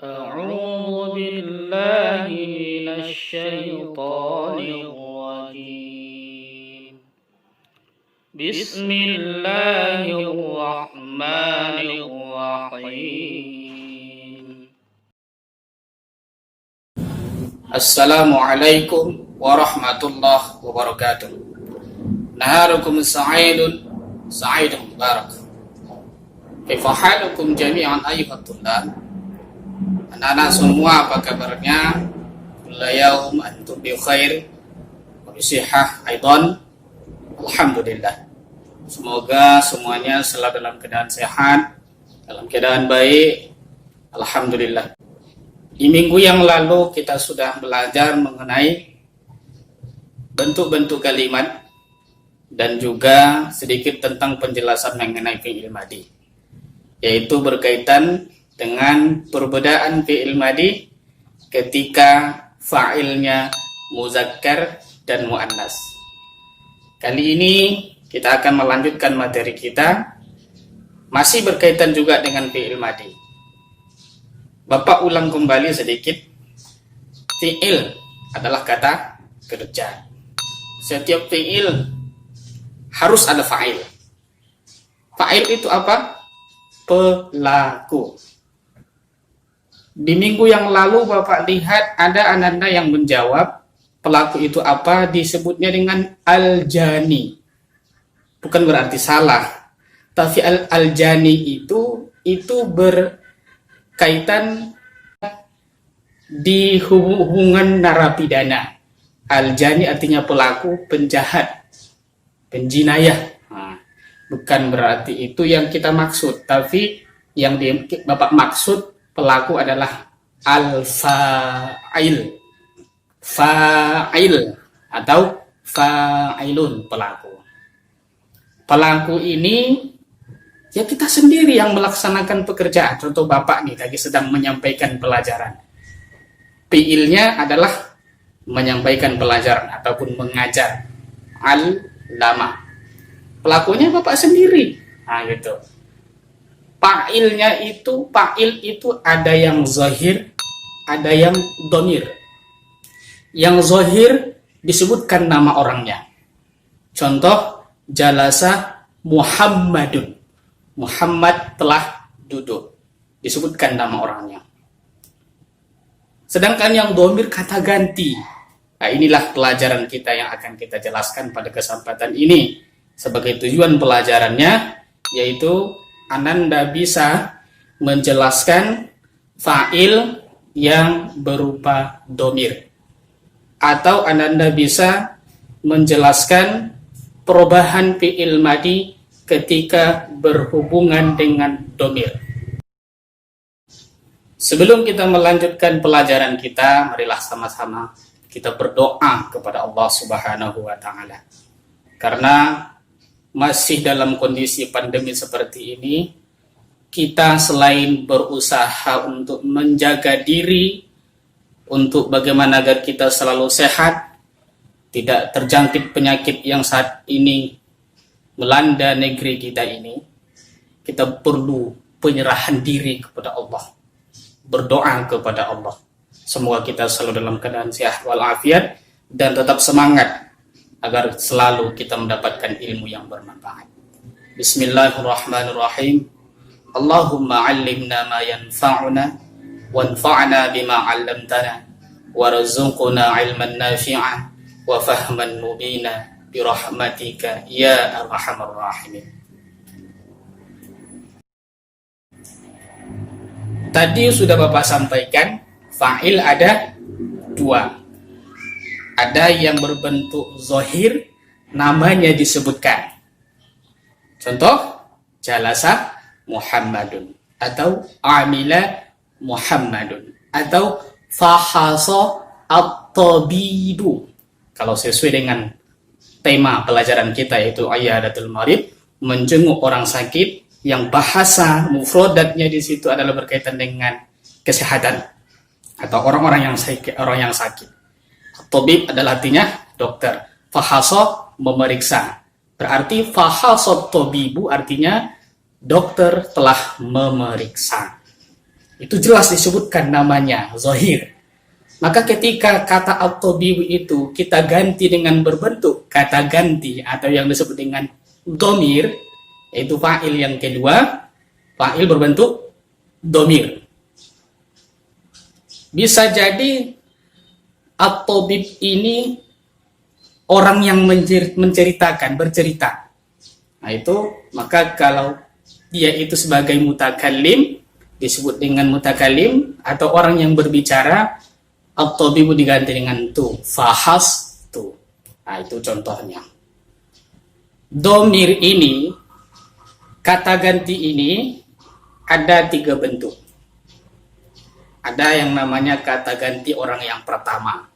أعوذ بالله من الشيطان الرجيم بسم الله الرحمن الرحيم Assalamualaikum warahmatullahi wabarakatuh. Naharukum sa'idun mubarak. Kaifa halukum jami'an ayyuhat thullab? Anak-anak semua, apa kabarnya? Kullu yaum antum bi khair wa bi sihhah aidan. Alhamdulillah. Semoga semuanya selalu dalam keadaan sehat, dalam keadaan baik. Alhamdulillah. Di minggu yang lalu kita sudah belajar mengenai bentuk-bentuk kalimat dan juga sedikit tentang penjelasan mengenai fi'il madhi, yaitu berkaitan dengan perbedaan fi'il madhi ketika fa'ilnya muzakkar dan muannas. Kali ini kita akan melanjutkan materi kita, masih berkaitan juga dengan fi'il madhi. Bapak ulang kembali sedikit. Fi'il adalah kata kerja. Setiap fi'il harus ada fa'il. Fa'il itu apa? Pelaku. Di minggu yang lalu Bapak lihat ada anak-anak yang menjawab pelaku itu apa, disebutnya dengan al-jani. Bukan berarti salah, tapi al-jani itu berkaitan di hubungan narapidana. Al-jani artinya pelaku, penjahat, penjinayah. Bukan berarti itu yang kita maksud, tapi yang Bapak maksud pelaku adalah al-fa'il. Fa'il atau fa'ilun, pelaku. Pelaku ini ya kita sendiri yang melaksanakan pekerjaan. Contoh Bapak nih lagi sedang menyampaikan pelajaran. Fi'ilnya adalah menyampaikan pelajaran ataupun mengajar. Al-lama. Pelakunya Bapak sendiri. Nah gitu. Fa'il itu ada yang zahir, ada yang dhamir. Yang zahir disebutkan nama orangnya. Contoh, jalasa Muhammadun. Muhammad telah duduk. Disebutkan nama orangnya. Sedangkan yang dhamir kata ganti. Nah, inilah pelajaran kita yang akan kita jelaskan pada kesempatan ini. Sebagai tujuan pelajarannya, yaitu Ananda bisa menjelaskan fa'il yang berupa dhamir. Atau Ananda bisa menjelaskan perubahan fi'il madhi ketika berhubungan dengan dhamir. Sebelum kita melanjutkan pelajaran kita, marilah sama-sama kita berdoa kepada Allah Subhanahu wa Ta'ala. Karena masih dalam kondisi pandemi seperti ini, kita selain berusaha untuk menjaga diri, untuk bagaimana agar kita selalu sehat, tidak terjangkit penyakit yang saat ini melanda negeri kita ini, kita perlu penyerahan diri kepada Allah, berdoa kepada Allah. Semoga kita selalu dalam keadaan sehat walafiat dan tetap semangat agar selalu kita mendapatkan ilmu yang bermanfaat. Bismillahirrahmanirrahim. Allahumma 'allimna ma yanfa'una wanfa'na bima 'allamtana warzuqna 'ilman nafi'a wa fahman mubina birahmatika ya arhamar rahimin. Tadi sudah Bapak sampaikan, fa'il ada dua. Ada yang berbentuk zahir, namanya disebutkan. Contoh, jalasa Muhammadun, atau amila Muhammadun, atau fahasa at-tabibu. Kalau sesuai dengan tema pelajaran kita, yaitu iyadatul marid, menjenguk orang sakit, yang bahasa mufradatnya di situ adalah berkaitan dengan kesehatan atau orang-orang yang sakit. Tabib adalah artinya dokter. Fahasa memeriksa. Berarti fahasat tabibu artinya dokter telah memeriksa. Itu jelas disebutkan namanya, zahir. Maka ketika kata at-tabibu itu kita ganti dengan berbentuk kata ganti atau yang disebut dengan domir, yaitu fa'il yang kedua, fa'il berbentuk domir. Bisa jadi at-tabib ini orang yang menceritakan, bercerita. Nah itu, maka kalau dia itu sebagai mutakallim, disebut dengan mutakallim, atau orang yang berbicara, at-tabibu diganti dengan tu, fahas tu. Nah itu contohnya. Domir ini, kata ganti ini, ada 3 bentuk. Ada yang namanya kata ganti orang yang pertama.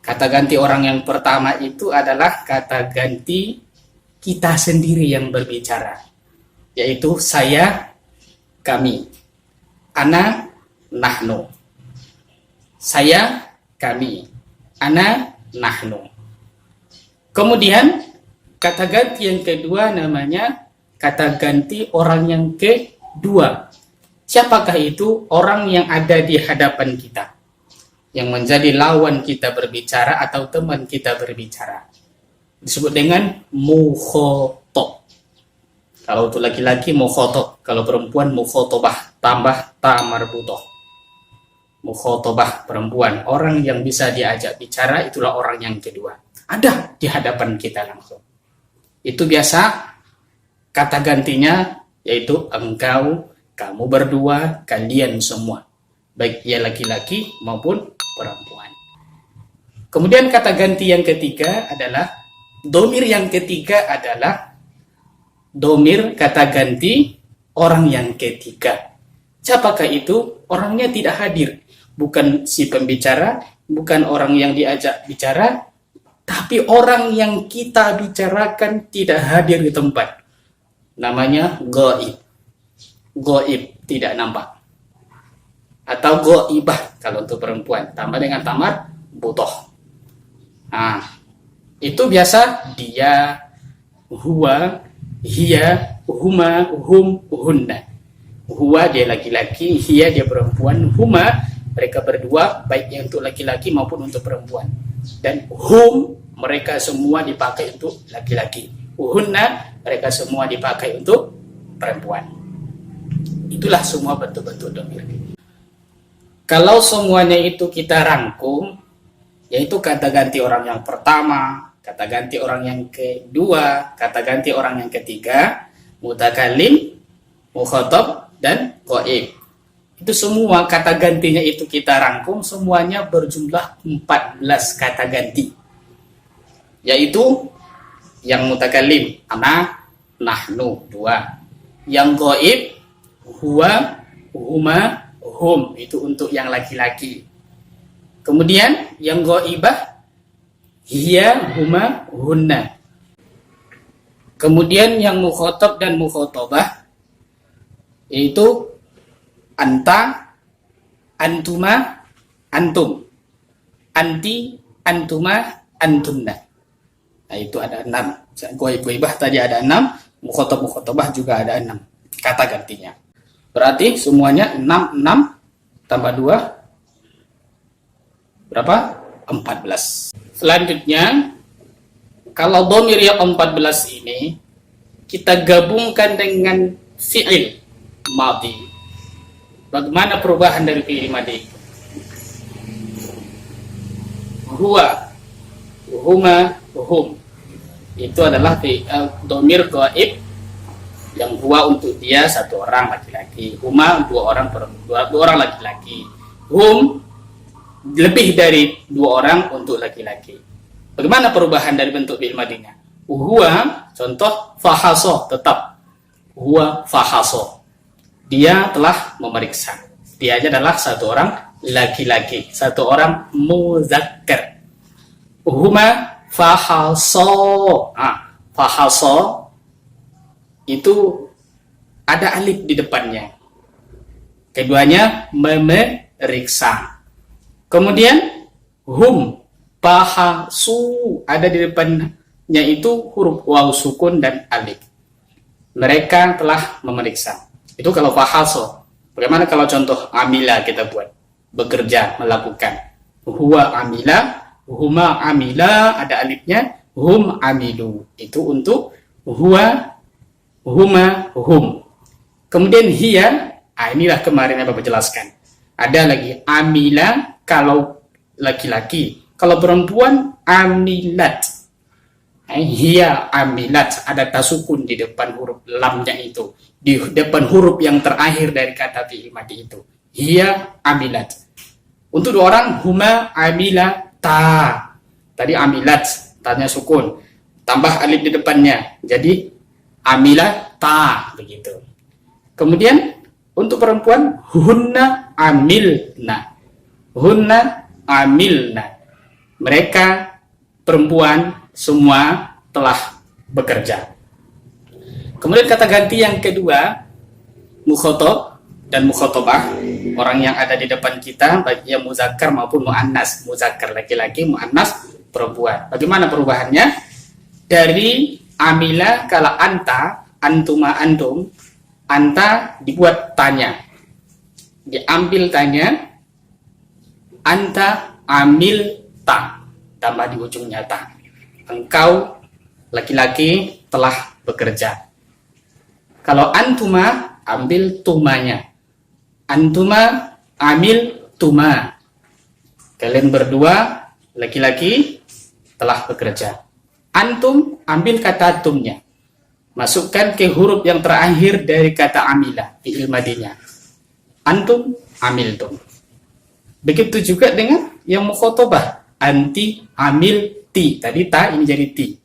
Kata ganti orang yang pertama itu adalah kata ganti kita sendiri yang berbicara, yaitu saya, kami, ana, nahnu. Saya, kami, ana, nahnu. Kemudian kata ganti yang kedua namanya kata ganti orang yang kedua. Siapakah itu? Orang yang ada di hadapan kita, yang menjadi lawan kita berbicara atau teman kita berbicara. Disebut dengan mukhotob. Kalau itu laki-laki mukhotob, kalau perempuan mukhotobah, tambah ta marbutoh. Mukhotobah perempuan, orang yang bisa diajak bicara, itulah orang yang kedua. Ada di hadapan kita langsung. Itu biasa kata gantinya yaitu engkau, kamu berdua, kalian semua, baik ia laki-laki maupun perempuan. Kemudian kata ganti yang ketiga adalah domir yang ketiga adalah domir kata ganti orang yang ketiga. Siapakah itu? Orangnya tidak hadir, bukan si pembicara, bukan orang yang diajak bicara, tapi orang yang kita bicarakan tidak hadir di tempat. Namanya ghaib. Ghaib, tidak nampak. Atau ghaibah kalau untuk perempuan, tambah dengan tamar butoh. Nah, itu biasa dia, huwa, hiya, huma, hum, hunna. Huwa dia laki-laki, hiya dia perempuan, huma mereka berdua, baik yang untuk laki-laki maupun untuk perempuan. Dan hum mereka semua dipakai untuk laki-laki. Hunna mereka semua dipakai untuk perempuan. Itulah semua bentuk-bentuk domir. Kalau semuanya itu kita rangkum, yaitu kata ganti orang yang pertama, kata ganti orang yang kedua, kata ganti orang yang ketiga, mutakallim, mukhatab, dan ghaib. Itu semua kata gantinya itu kita rangkum, semuanya berjumlah 14 kata ganti. Yaitu yang mutakallim, ana, nahnu, 2. Yang ghaib, huwa, huma, hum, itu untuk yang laki-laki. Kemudian yang ghaibah, hiya, huma, hunna. Kemudian yang mukhatab dan mukhatabah, yaitu anta, antuma, antum, anti, antuma, antunna. Nah itu ada 6. Ghaibah tadi ada 6, mukhatab-mukhatabah juga ada 6 kata gantinya. Berarti semuanya 6 tambah 2 berapa? 14. Selanjutnya, kalau dhamir yang 14 ini kita gabungkan dengan fi'il madhi. Bagaimana perubahan dari fi'il madhi? Huwa, huma, hum. Itu adalah dhamir ghaib yang huwa untuk dia 1 orang laki-laki, huma 2 orang perempuan, 2 orang laki-laki, hum lebih dari 2 orang untuk laki-laki. Bagaimana perubahan dari bentuk fi'il madhinya? Huwa, contoh fahaso, tetap huwa fahaso, dia telah memeriksa. Dia adalah 1 orang laki-laki, 1 orang muzakkar. Huma fahaso. Fahaso itu ada alif di depannya. Keduanya memeriksa. Kemudian hum, pahasu, ada di depannya itu huruf waw sukun dan alif. Mereka telah memeriksa. Itu kalau fahaso. Bagaimana kalau contoh amila kita buat? Bekerja, melakukan. Huwa amila, huma amila, ada alifnya, hum amilu. Itu untuk huwa, huma, hum. Kemudian hiya, inilah kemarin yang Bapak jelaskan. Ada lagi amila kalau laki-laki. Kalau perempuan, amilat. Hiya amilat, ada tasukun di depan huruf lamnya itu, di depan huruf yang terakhir dari kata fi'il madhi itu. Hiya amilat. Untuk dua orang, huma amilata. Tadi amilat, tanya sukun, tambah alif di depannya, jadi amilata begitu. Kemudian untuk perempuan, hunna amilna. Hunna amilna. Mereka perempuan semua telah bekerja. Kemudian kata ganti yang kedua, mukhotob dan mukhotobah, orang yang ada di depan kita, baik yang muzakkar maupun muannas. Muzakkar laki-laki, muannas perempuan. Bagaimana perubahannya? Dari amila kala anta, antuma antum, anta dibuat tanya. Diambil tanya, anta amil ta, tambah di ujungnya ta. Engkau laki-laki telah bekerja. Kalau antuma, ambil tumanya. Antuma amil tuma. Kalian berdua laki-laki telah bekerja. Antum, ambil kata tumnya. Masukkan ke huruf yang terakhir dari kata amila, fi'il madhinya. Antum amiltum. Begitu juga dengan yang mukhotobah. Anti amil ti. Tadi ta, ini jadi ti.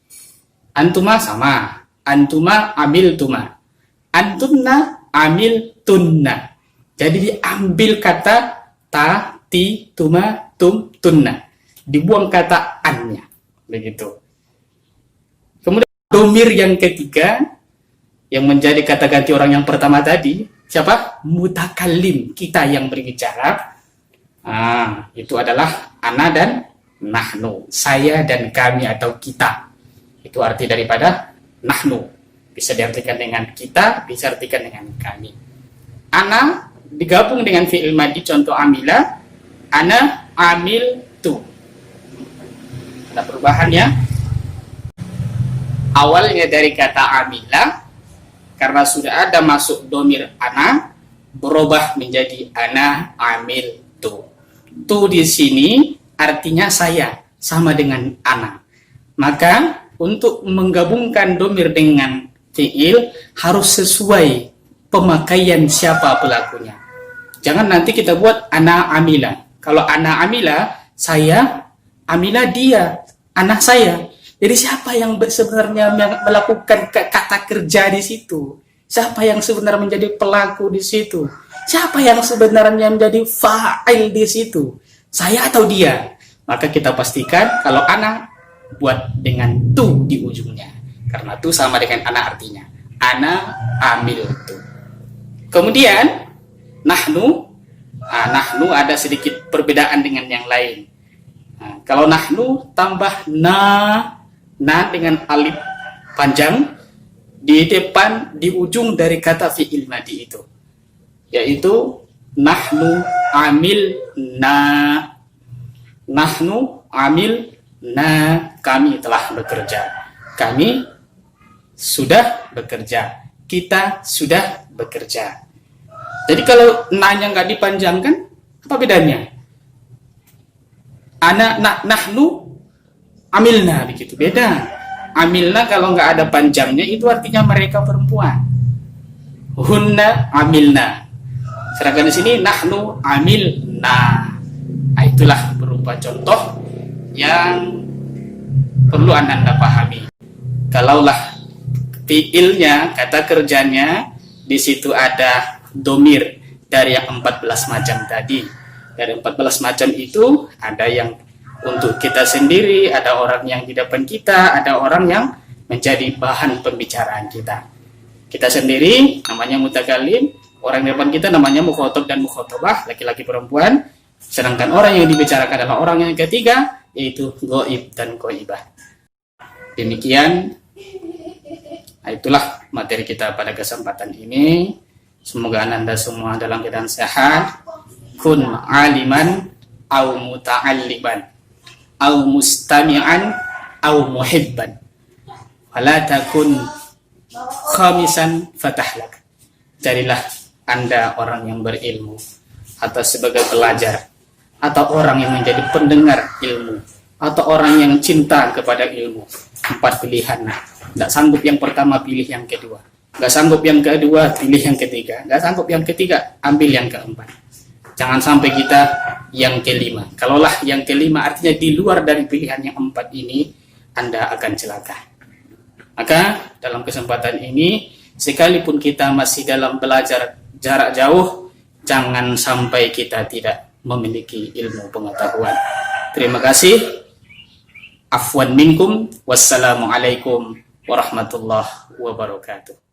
Antuma sama. Antuma amil tuma. Antumna amil tunna. Jadi diambil kata ta, ti, tuma, tum, tunna. Dibuang kata annya. Begitu. Kemudian domir yang ketiga, yang menjadi kata ganti orang yang pertama tadi, siapa? Mutakallim, kita yang berbicara. Itu adalah ana dan nahnu, saya dan kami atau kita. Itu arti daripada nahnu. Bisa diartikan dengan kita, bisa diartikan dengan kami. Ana digabung dengan fi'il madhi contoh amila, ana amil tu. Ada perubahannya. Awalnya dari kata amila, karena sudah ada masuk domir ana, berubah menjadi ana amil tu. Tu di sini artinya saya, sama dengan ana. Maka untuk menggabungkan domir dengan fi'il harus sesuai pemakaian siapa pelakunya. Jangan nanti kita buat ana amila. Kalau ana amila, saya, amila dia, anak saya. Jadi siapa yang sebenarnya melakukan kata kerja di situ? Siapa yang sebenarnya menjadi pelaku di situ? Siapa yang sebenarnya menjadi fa'il di situ? Saya atau dia? Maka kita pastikan kalau anak buat dengan tu di ujungnya. Karena tu sama dengan anak artinya. Ana amil tu. Kemudian nahnu, nahnu ada sedikit perbedaan dengan yang lain. Kalau nahnu tambah na dengan alif panjang di depan, di ujung dari kata fi'il madhi itu, yaitu nahnu amil na. Nahnu amil na, kami telah bekerja. Kami sudah bekerja. Kita sudah bekerja. Jadi kalau nanya nggak dipanjangkan, apa bedanya? Nahnu amilna, begitu. Beda. Amilna kalau nggak ada panjangnya itu artinya mereka perempuan. Hunna amilna. Sedangkan di sini nahnu amilna. Itulah berupa contoh yang perlu Anda pahami. Kalaulah fiilnya, kata kerjanya, di situ ada domir dari yang 14 macam tadi. Dari 14 macam itu ada yang untuk kita sendiri, ada orang yang di depan kita, ada orang yang menjadi bahan pembicaraan kita. Kita sendiri namanya mutakallim, orang di depan kita namanya mukhotob dan mukhotobah, laki-laki perempuan. Sedangkan orang yang dibicarakan adalah orang yang ketiga, yaitu ghaib dan ghaibah. Demikian, itulah materi kita pada kesempatan ini. Semoga Anda semua dalam keadaan sehat. Kun aliman au muta'alliban au mustami'an au muhibban. Fala takun khamisan fatahlak. Jadilah Anda orang yang berilmu, atau sebagai pelajar, atau orang yang menjadi pendengar ilmu, atau orang yang cinta kepada ilmu. 4 pilihan. Nggak sanggup yang pertama, pilih yang kedua. Nggak sanggup yang kedua, pilih yang ketiga. Nggak sanggup yang ketiga, ambil yang keempat. Jangan sampai kita yang kelima. Kalaulah yang kelima artinya di luar dari pilihan yang 4 ini, Anda akan celaka. Maka dalam kesempatan ini, sekalipun kita masih dalam belajar jarak jauh, jangan sampai kita tidak memiliki ilmu pengetahuan. Terima kasih. Afwan minkum. Wassalamualaikum warahmatullahi wabarakatuh.